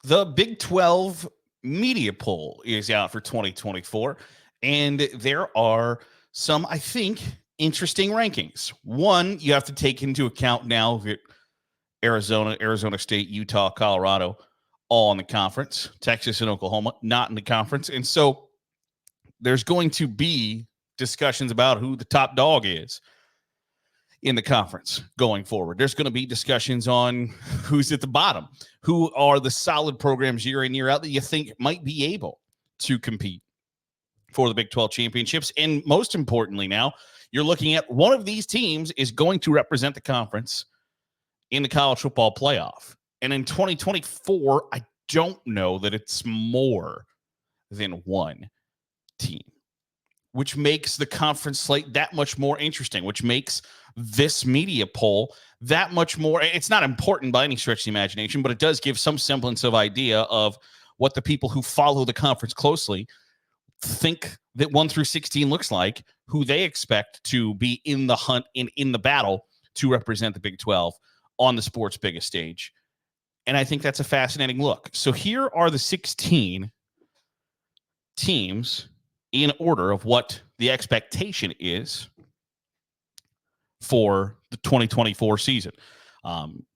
The Big 12 media poll is out for 2024, and there are some, I think, interesting rankings. One, you have to take into account now that Arizona, Arizona State, Utah, Colorado, all in the conference. Texas and Oklahoma, not in the conference. And so there's going to be discussions about who the top dog is in the conference going forward. There's going to be discussions on who's at the bottom, who are the solid programs year in, year out that you think might be able to compete for the Big 12 championships. And most importantly, now you're looking at one of these teams is going to represent the conference in the college football playoff. And in 2024, I don't know that it's more than one team, which makes the conference slate that much more interesting, which makes this media poll that much more. It's not important by any stretch of the imagination, but it does give some semblance of idea of what the people who follow the conference closely think that 1 through 16 looks like, who they expect to be in the hunt, in the battle to represent the Big 12 on the sport's biggest stage. And I think that's a fascinating look. So here are the 16 teams in order of what the expectation is for the 2024 season.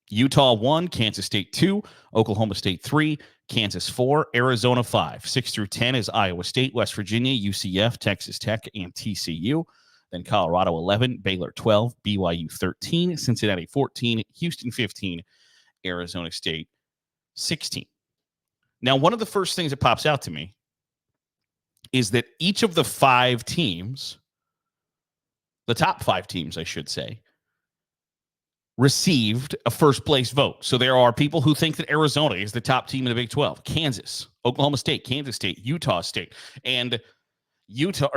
Utah 1, Kansas State 2, Oklahoma State 3, Kansas 4, Arizona 5. 6 through 10 is Iowa State, West Virginia, UCF, Texas Tech, and TCU. Then Colorado 11, Baylor 12, BYU 13, Cincinnati 14, Houston 15, Arizona State 16. Now, one of the first things that pops out to me is that each of the 5 teams, the top 5 teams, I should say, received a first place vote. So there are people who think that Arizona is the top team in the Big 12. Kansas, Oklahoma State, Kansas State, Utah State, and Utah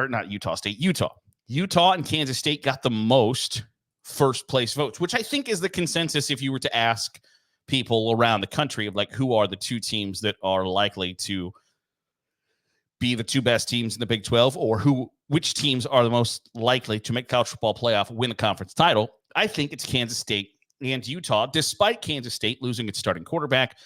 and Kansas State got the most first place votes, which I think is the consensus if you were to ask people around the country of like who are the 2 teams that are likely to be the 2 best teams in the Big 12, or which teams are the most likely to make college football playoff, win the conference title. I think it's Kansas State and Utah, despite Kansas State losing its starting quarterback,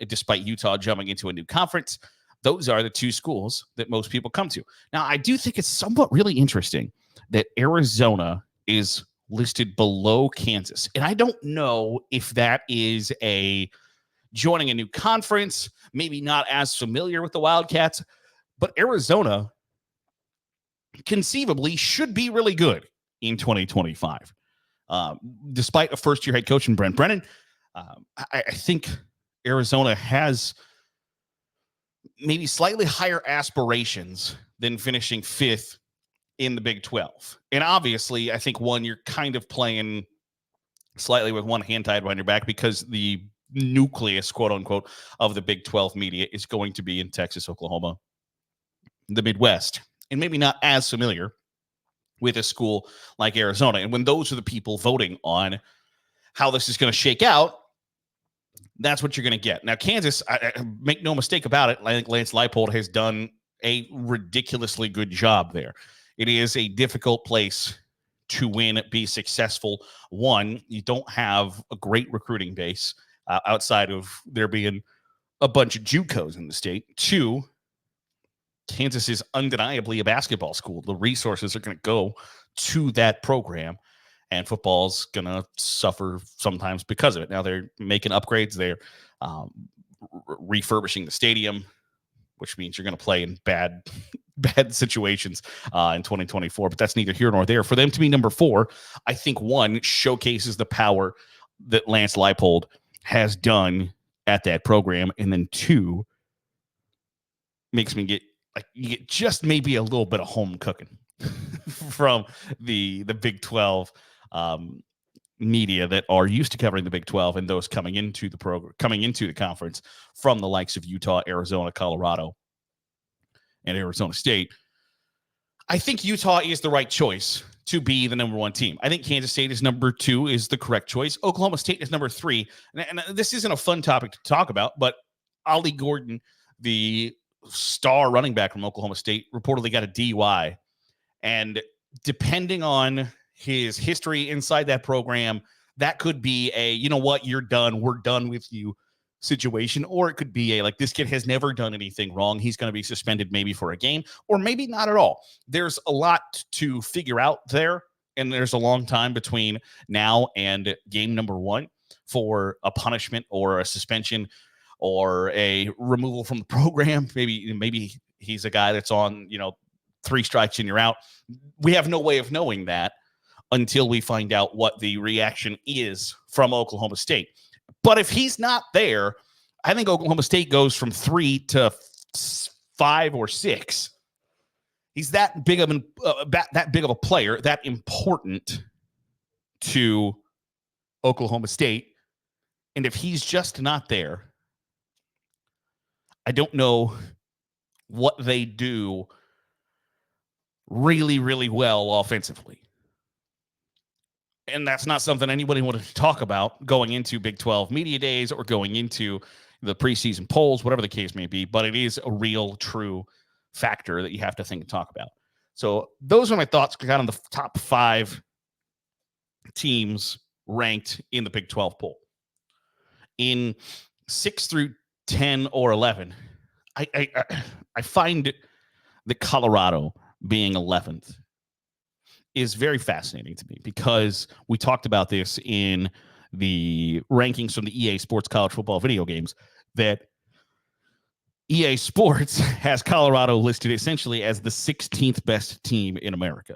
despite Utah jumping into a new conference. Those are the 2 schools that most people come to. Now, I do think it's somewhat really interesting that Arizona is listed below Kansas. And I don't know if that is joining a new conference, maybe not as familiar with the Wildcats, but Arizona conceivably should be really good in 2025. Despite a first-year head coach in Brent Brennan, I think Arizona has maybe slightly higher aspirations than finishing 5th in the Big 12. And obviously, I think, one, you're kind of playing slightly with one hand tied behind your back because the nucleus, quote unquote, of the Big 12 media is going to be in Texas, Oklahoma, the Midwest, and maybe not as familiar with a school like Arizona. And when those are the people voting on how this is going to shake out, that's what you're going to get. Now, Kansas, I make no mistake about it, I think Lance Leipold has done a ridiculously good job there. It is a difficult place to win, be successful. One, you don't have a great recruiting base outside of there being a bunch of JUCOs in the state. 2, Kansas is undeniably a basketball school. The resources are going to go to that program, and football's going to suffer sometimes because of it. Now they're making upgrades. They're refurbishing the stadium, which means you're going to play in bad situations in 2024. But that's neither here nor there. For them to be number 4, I think, one, showcases the power that Lance Leipold has done at that program, and then 2, makes me get just maybe a little bit of home cooking from the Big 12 media that are used to covering the Big 12 and those coming into the conference from the likes of Utah, Arizona, Colorado, and Arizona State. I think Utah is the right choice to be the number 1 team. I think Kansas State is number 2 is the correct choice. Oklahoma State is number 3. And this isn't a fun topic to talk about, but Ollie Gordon, the star running back from Oklahoma State, reportedly got a DUI. And depending on his history inside that program, that could be you know what, you're done. We're done with you situation, or it could be a like this kid has never done anything wrong. He's going to be suspended maybe for a game, or maybe not at all. There's a lot to figure out there, and there's a long time between now and game number 1 for a punishment or a suspension or a removal from the program. Maybe he's a guy that's on 3 strikes and you're out. We have no way of knowing that until we find out what the reaction is from Oklahoma State. But if he's not there, I think Oklahoma State goes from 3 to 5 or 6. He's that big of a player, that important to Oklahoma State. And if he's just not there, I don't know what they do really, really well offensively. And that's not something anybody wanted to talk about going into Big 12 media days or going into the preseason polls, whatever the case may be. But it is a real, true factor that you have to think and talk about. So those are my thoughts kind of on the top 5 teams ranked in the Big 12 poll. In 6 through 10 or 11, I find that Colorado being 11th is very fascinating to me, because we talked about this in the rankings from the EA Sports College Football video games, that EA Sports has Colorado listed essentially as the 16th best team in America.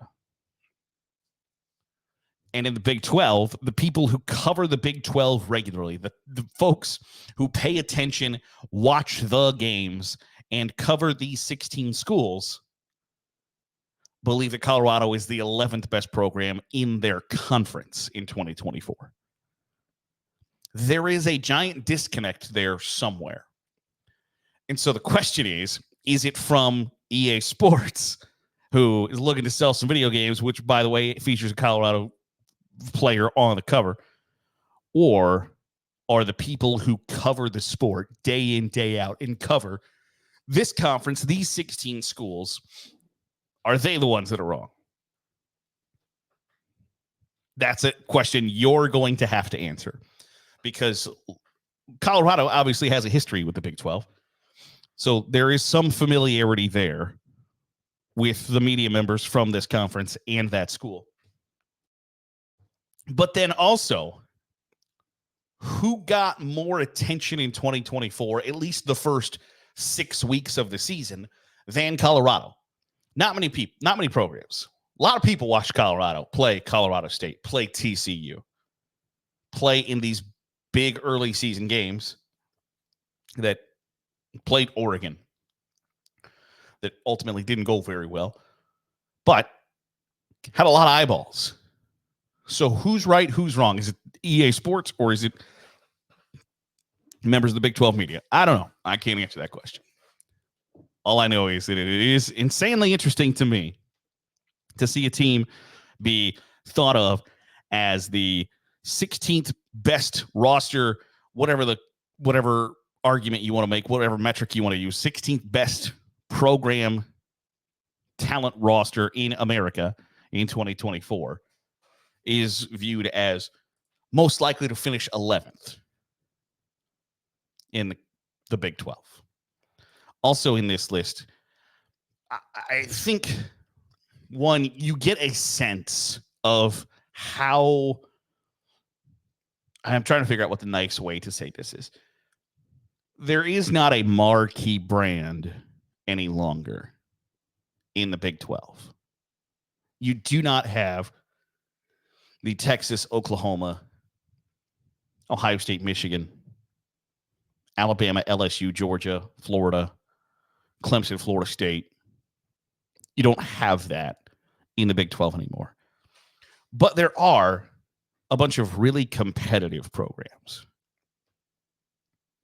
And in the Big 12, the people who cover the Big 12 regularly, the folks who pay attention, watch the games, and cover these 16 schools, believe that Colorado is the 11th best program in their conference in 2024. There is a giant disconnect there somewhere. And so the question is it from EA Sports, who is looking to sell some video games, which, by the way, features a Colorado player on the cover, or are the people who cover the sport day in, day out and cover this conference, these 16 schools, are they the ones that are wrong? That's a question you're going to have to answer, because Colorado obviously has a history with the Big 12. So there is some familiarity there with the media members from this conference and that school. But then also, who got more attention in 2024, at least the first 6 weeks of the season, than Colorado? Not many people, not many programs. A lot of people watch Colorado play Colorado State, play TCU, play in these big early season games that played Oregon, that ultimately didn't go very well, but had a lot of eyeballs. So who's right, who's wrong? Is it EA Sports, or is it members of the Big 12 media? I don't know. I can't answer that question. All I know is that it is insanely interesting to me to see a team be thought of as the 16th best roster, whatever argument you want to make, whatever metric you want to use, 16th best program talent roster in America in 2024 is viewed as most likely to finish 11th in the Big 12. Also in this list, I think, one, you get a sense of how, I'm trying to figure out what the nice way to say this is. There is not a marquee brand any longer in the Big 12. You do not have the Texas, Oklahoma, Ohio State, Michigan, Alabama, LSU, Georgia, Florida, Clemson, Florida State. You don't have that in the Big 12 anymore. But there are a bunch of really competitive programs.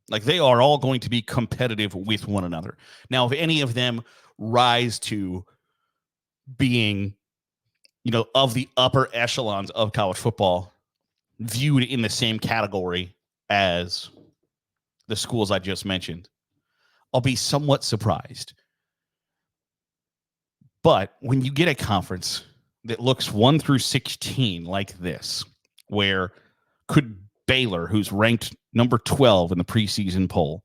Like, they are all going to be competitive with one another. Now, if any of them rise to being, of the upper echelons of college football, viewed in the same category as the schools I just mentioned, I'll be somewhat surprised. But when you get a conference that looks 1 through 16 like this, where could Baylor, who's ranked number 12 in the preseason poll.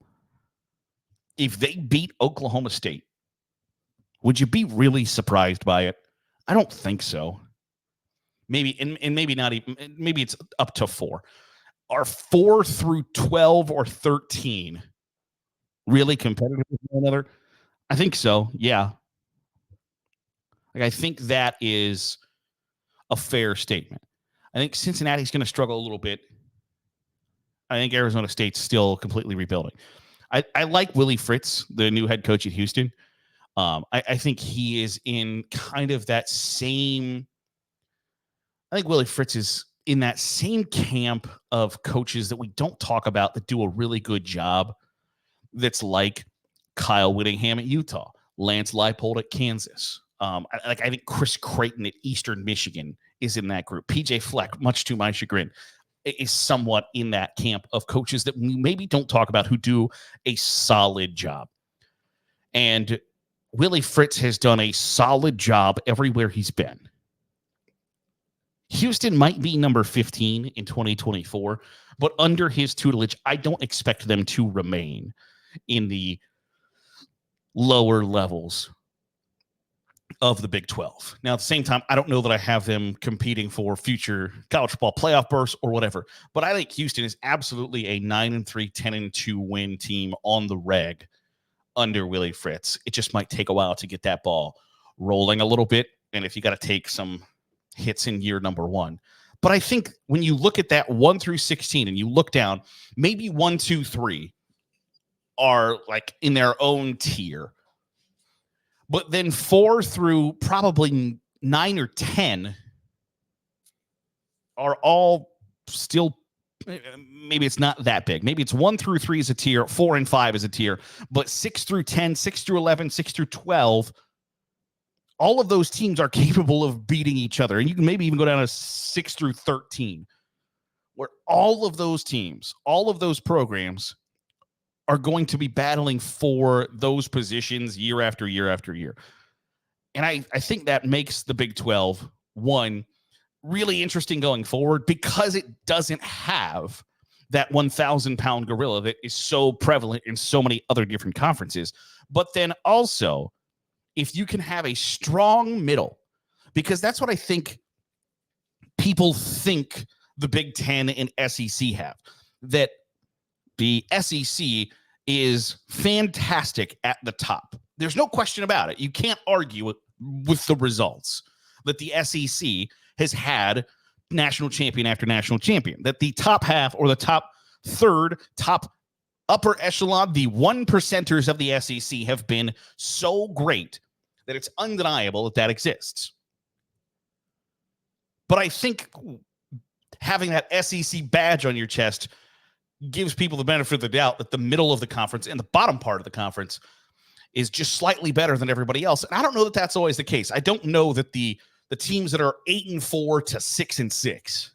If they beat Oklahoma State, would you be really surprised by it? I don't think so. Maybe, and maybe not even, maybe it's up to 4. Are 4 through 12 or 13 really competitive with one another? I think so. Yeah. Like, I think that is a fair statement. I think Cincinnati's going to struggle a little bit. I think Arizona State's still completely rebuilding. I like Willie Fritz, the new head coach at Houston. I think he is in kind of that same. I think Willie Fritz is in that same camp of coaches that we don't talk about that do a really good job. That's like Kyle Whittingham at Utah, Lance Leipold at Kansas. I think Chris Creighton at Eastern Michigan is in that group. PJ Fleck, much to my chagrin, is somewhat in that camp of coaches that we maybe don't talk about who do a solid job. And Willie Fritz has done a solid job everywhere he's been. Houston might be number 15 in 2024, but under his tutelage, I don't expect them to remain in the lower levels of the Big 12. Now, at the same time, I don't know that I have them competing for future college football playoff berths or whatever, but I think Houston is absolutely a 9-3, 10-2 win team on the reg under Willie Fritz. It just might take a while to get that ball rolling a little bit, and if you got to take some hits in year number 1. But I think when you look at that 1 through 16 and you look down, maybe 1, 2, 3 are like in their own tier. But then 4 through probably 9 or 10 are all still, maybe it's not that big. Maybe it's 1 through 3 is a tier, 4 and 5 is a tier, but 6 through 10, 6 through 11, 6 through 12, all of those teams are capable of beating each other. And you can maybe even go down to 6 through 13, where all of those teams, all of those programs are going to be battling for those positions year after year after year. And I think that makes the Big 12, one, really interesting going forward because it doesn't have that 1,000-pound gorilla that is so prevalent in so many other different conferences. But then also, if you can have a strong middle, because that's what I think people think the Big Ten and SEC have, that the SEC is fantastic at the top. There's no question about it. You can't argue with the results that the SEC has had national champion after national champion, that the top half or the top third, top upper echelon, the 1%ers of the SEC have been so great that it's undeniable that that exists. But I think having that SEC badge on your chest gives people the benefit of the doubt that the middle of the conference and the bottom part of the conference is just slightly better than everybody else. And I don't know that that's always the case. I don't know that the teams that are 8-4 to 6-6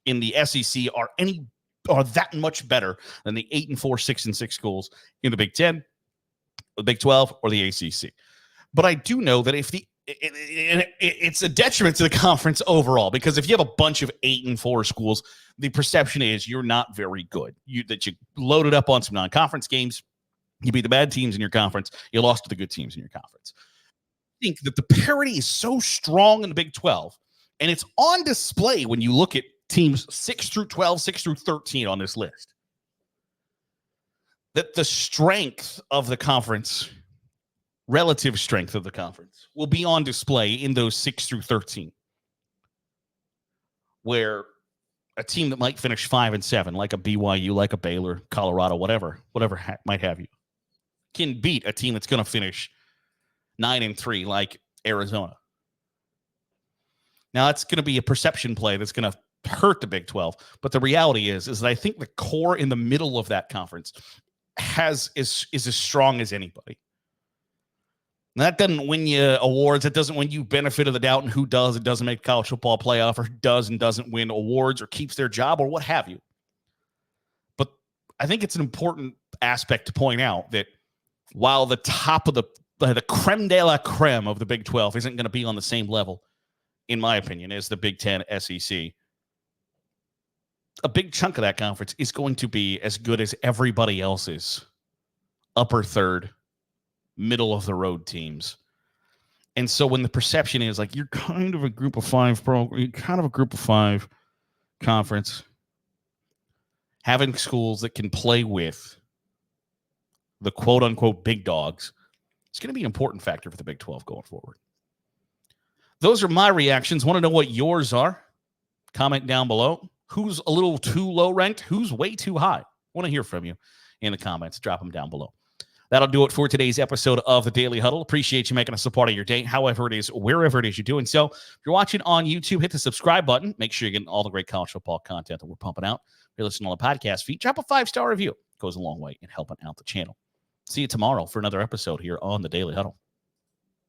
in the SEC are that much better than the 8-4, 6-6 schools in the Big 10, the Big 12, or the ACC. But I do know that if it's a detriment to the conference overall, because if you have a bunch of 8-4 schools, the perception is you're not very good. That you loaded up on some non-conference games, you beat the bad teams in your conference, you lost to the good teams in your conference. I think that the parity is so strong in the Big 12, and it's on display when you look at teams 6 through 12, 6 through 13 on this list, that the strength of the conference, relative strength of the conference, will be on display in those 6 through 13, where a team that might finish 5-7, like a BYU, like a Baylor, Colorado, whatever might have you, can beat a team that's going to finish 9-3, like Arizona. Now, that's going to be a perception play that's going to hurt the Big 12, but the reality is that I think the core in the middle of that conference is as strong as anybody. And that doesn't win you awards. It doesn't win you benefit of the doubt and who does and doesn't make college football playoff, or does and doesn't win awards or keeps their job or what have you. But I think it's an important aspect to point out that while the top of the creme de la creme of the Big 12 isn't going to be on the same level, in my opinion, as the Big 10, SEC, a big chunk of that conference is going to be as good as everybody else's upper third, middle of the road teams. And so when the perception is like, you're kind of a group of five program, you're kind of a group of five conference, having schools that can play with the quote unquote big dogs, it's going to be an important factor for the Big 12 going forward. Those are my reactions. Want to know what yours are? Comment down below. Who's a little too low ranked? Who's way too high? Want to hear from you in the comments. Drop them down below. That'll do it for today's episode of the Daily Huddle. Appreciate you making us a part of your day, however it is, wherever it is you're doing so. If you're watching on YouTube, hit the subscribe button. Make sure you're getting all the great college football content that we're pumping out. If you're listening on the podcast feed, drop a 5-star review. It goes a long way in helping out the channel. See you tomorrow for another episode here on the Daily Huddle.